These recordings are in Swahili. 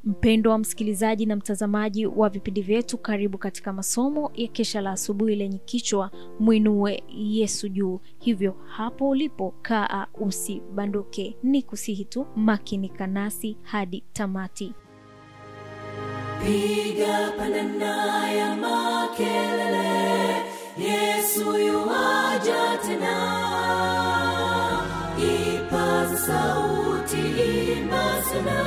Mpendwa wa msikilizaji na mtazamaji wa vipindi vyetu, karibu katika masomo ya kesha la asubuhi lenye kichwa Muinue Yesu juu. Hivyo hapo ulipo kaa usibanduke, ni kusihi tu makinika nasi hadi tamati. Piga panana ya makelele, Yesu yuaja tena. Ipaza sauti, imba sana.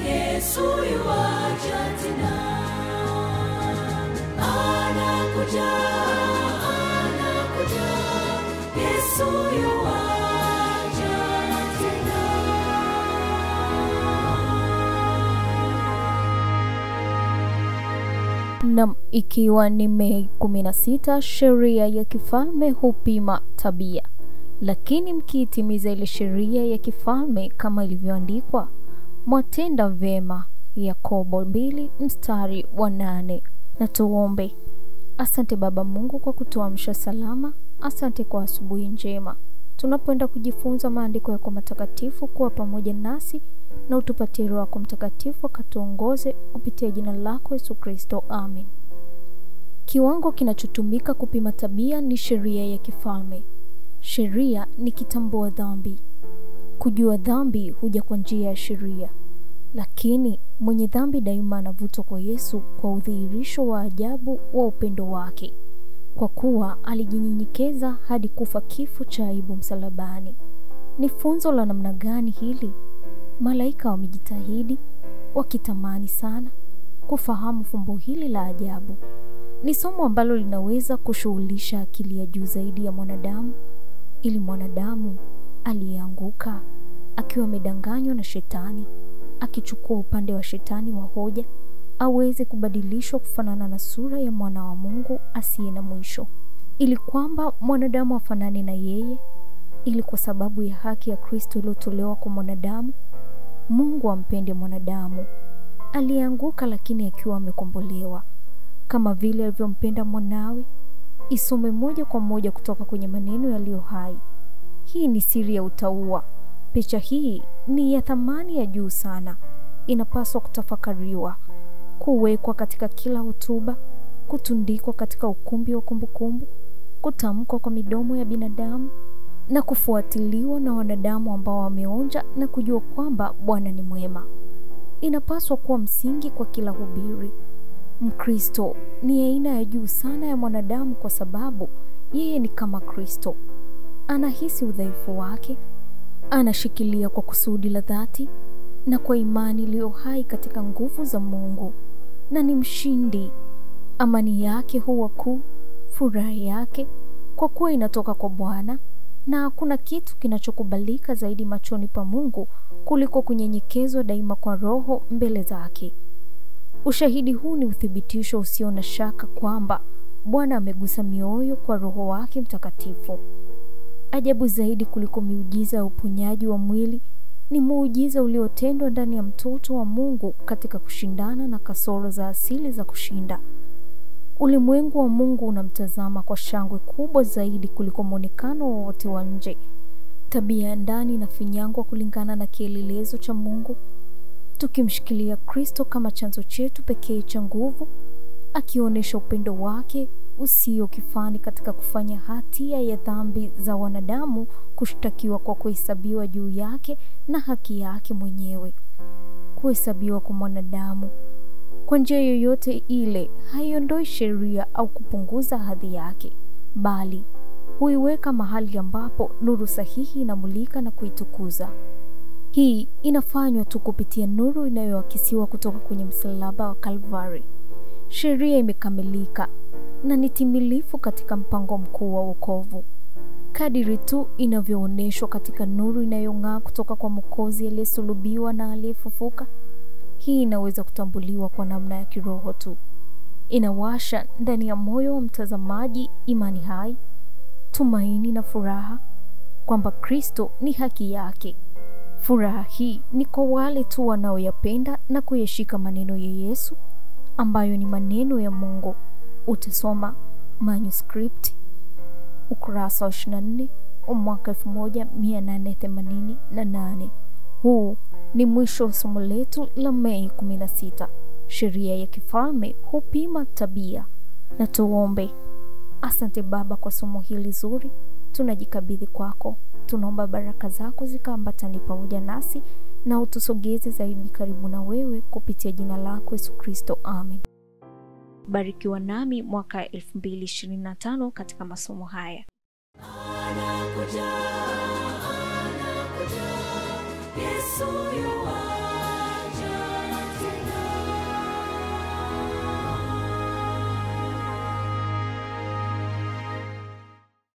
Yesu yuaja tena. Anakuja, anakuja. Yesu yuaja tena. Na ikiwa ni Mei 16, sheria ya kifalme hupima tabia. Lakini mkiitimiza ile sheria ya kifalme kama ilivyoandikwa, mwatenda vema. Yakobo 2:8. Na tuombe. Asante Baba Mungu kwa kutuamsha salama. Asante kwa asubuhi njema. Tunapoenda kujifunza maandiko yako matakatifu, kuwa pamoja nasi na utupatie Roho yako Mtakatifu akatuongoze kupitia jina lako Yesu Kristo. Amen. Kiwango kinachotumika kupima tabia ni sheria ya kifalme. Sheria ni kitambua dhambi. Kujua dhambi huja kwa njia ya sheria. Lakini mwenye dhambi daima anavutwa kwa Yesu kwa udhihirisho wa ajabu wa upendo wake, kwa kuwa alijinyenyekeza hadi kufa kifo cha aibu msalabani. Ni funzo la namna gani hili? Malaika wamejitahidi wakitamani sana kufahamu fumbo hili la ajabu. Ni somo ambalo linaweza kushughulisha akili ya juu zaidi ya mwanadamu, ili mwanadamu aliyeanguka akiwa amedanganywa na shetani, akichukua upande wa shetani wa hoja, aweze kubadilishwa kufanana na sura ya mwana wa Mungu asiye na mwisho, ili kwamba mwanadamu afanane na yeye, ili kwa sababu ya haki ya Kristo iliyotolewa kwa mwanadamu, Mungu ampende mwanadamu aliyeanguka lakini akiwa amekombolewa, kama vile alivyompenda mwanawe. Isome moja kwa moja kutoka kwenye maneno yaliyo hai. Hii ni siri ya utauwa. Picha hii ni ya thamani ya juu sana. Inapaswa kutafakariwa, kuwekwa katika kila hotuba, kutundikwa katika ukumbi wa kumbukumbu, kutamkwa kwa midomo ya binadamu na kufuatiliwa na wanadamu ambao wameonja na kujua kwamba Bwana ni mwema. Inapaswa kuwa msingi kwa kila hubiri. Mkristo ni aina ya juu sana ya mwanadamu, kwa sababu yeye ni kama Kristo. Anahisi udhaifu wake, anashikilia kwa kusudi la dhati na kwa imani iliyo hai katika nguvu za Mungu, na ni mshindi. Amani yake huwa kuu, furaha yake kwa kuwa inatoka kwa Bwana, na hakuna kitu kinachokubalika zaidi machoni pa Mungu kuliko kunyenyekezwa daima kwa roho mbele zake. Ushahidi huu ni uthibitisho usio na shaka kwamba Bwana amegusa mioyo kwa Roho wake Mtakatifu. Ajabu zaidi kuliko miujiza ya uponyaji wa mwili ni muujiza uliotendwa ndani ya mtoto wa Mungu katika kushindana na kasoro za asili za kushinda. Ulimwengu wa Mungu unamtazama kwa shangwe kubwa zaidi kuliko muonekano wowote wa nje. Tabia ya ndani inafinyangwa kulingana na kielelezo cha Mungu, tukimshikilia Kristo kama chanzo chetu pekee cha nguvu, akionyesha upendo wake usio kifani katika kufanya hatia ya dhambi za wanadamu kushtakiwa kwa kuhesabiwa juu yake na haki yake mwenyewe. Kuhesabiwa kwa mwanadamu kwa njia yoyote ile haiondoi sheria au kupunguza hadhi yake, bali huiweka mahali ambapo nuru sahihi inamulika na kuitukuza. Hii inafanywa tu kupitia nuru inayoakisiwa kutoka kwenye msalaba wa Kalvari. Sheria imekamilika na ni timilifu katika mpango mkuu wa wokovu. Kadiri tu inavyoonyeshwa katika nuru inayong'aa kutoka kwa Mwokozi aliyesulubiwa na aliyefufuka, hii inaweza kutambuliwa kwa namna ya kiroho tu. Inawasha ndani ya moyo wa mtazamaji imani hai, tumaini na furaha kwamba Kristo ni haki yake. Furaha hii ni kwa wale tu wanaoyapenda na kuyashika maneno ya Yesu, ambayo ni maneno ya Mungu. Utasoma manuscript ukurasa wa 24 mwaka 1888. Huu ni mwisho wa somo letu la Mei 16. Sheria ya kifalme hupima tabia. Na tuombe. Asante Baba kwa somo hili zuri. Tunajikabidhi kwako. Tunaomba baraka zako zikaambatane pamoja nasi na utusogeze zaidi karibu na wewe kupitia jina lako Yesu Kristo. Amen. Barikiwa nami mwaka 2025 katika masomo haya. Anakuja, Yesu yu